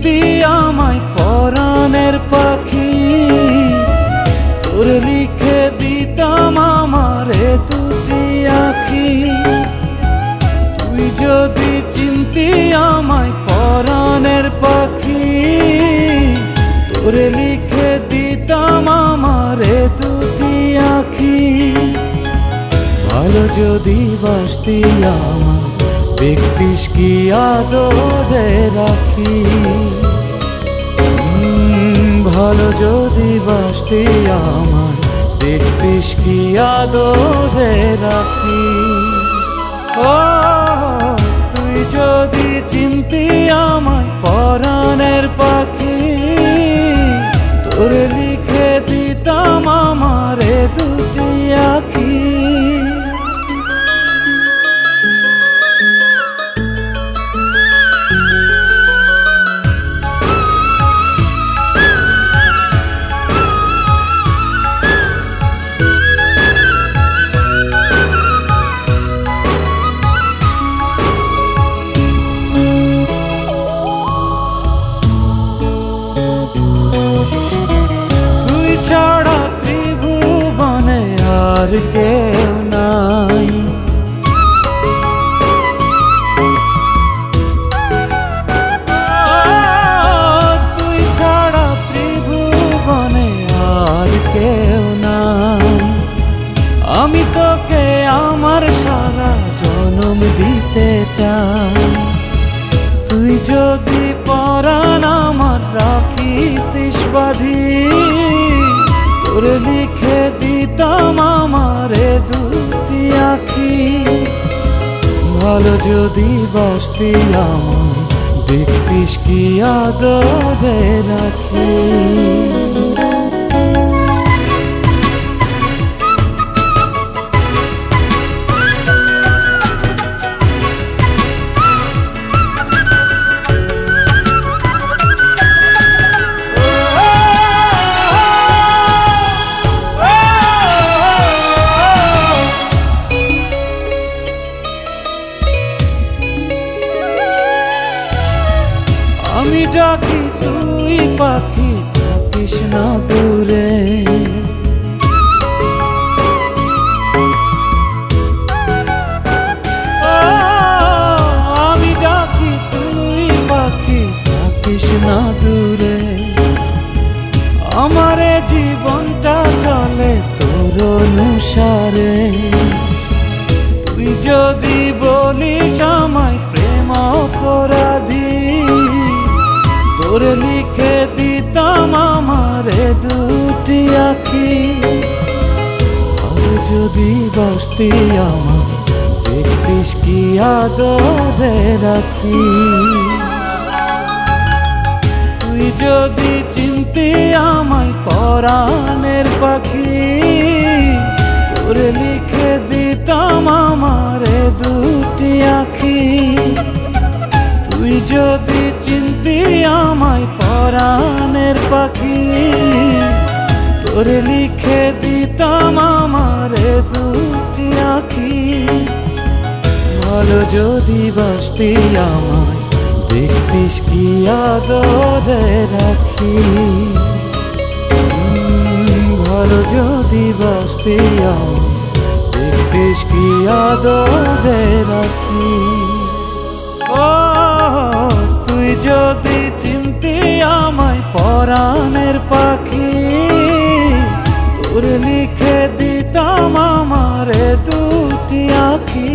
চিনতি আমায় পরাণের পাখি, তোর লিখে দিতাম আমারে দুটি আঁখি। তুই যদি চিনতি আমায় পরাণের পাখি, তোর লিখে দিতাম আমারে দুটি আঁখি। ভালো যদি বাসতি আমায় দেখতিস কি আদরে রাখি, ভালো যদি বাসতি আমায় দেখতিস কি আদরে রাখি। ও তুই যদি চিনতি আমায় পরাণের পাখি, তোর লিখে দিতাম আমারে দুটি আঁখি। ছাড়া ত্রিভুবনে আর কেউ নাই, তুই ছাড়া ত্রিভুবনে আর কেউ নাই। আমি তোকে আমার সারা জনম দিতে চাই, তুই যদি পরাণ আমার রাখিতিস বাঁধি, তোর লিখে দিতাম আমারে দুটি আঁখি। ভালো যদি বাসতি আমায় দেখতিস কি আদরে রাখি। আমি ডাকি তুই পাখি থাকিস না দূরে, আমি ডাকি তুই পাখি থাকিস না দূরে। আমারে জীবনটা চলে তোর অনুসারে, তুই যদি বলিস আমায় প্রেম অপরাধী, তোর লিখে দিতাম আমারে দুটি আঁখি। আর যদি বাসতি আমায় দেখতিস কি আদরে রাখি, তুই যদি চিনতি আমায় পরাণের পাখি, তোর লিখে দিতাম আমারে দুটি আঁখি। তুই যদি চিনতি আমায় পরাণের পাখি, তোর লিখে দিতাম আমারে দুটি আঁখি। ভালো যদি বাসতি আমায় দেখতিস কি আদরে রাখি, ভালো যদি বাসতি আমায় দেখতিস কি আদরে রাখি। ও তুই যদি চিনতি আমায় পরাণের পাখি, তোর লিখে দিতাম আমারে দুটি আঁখি।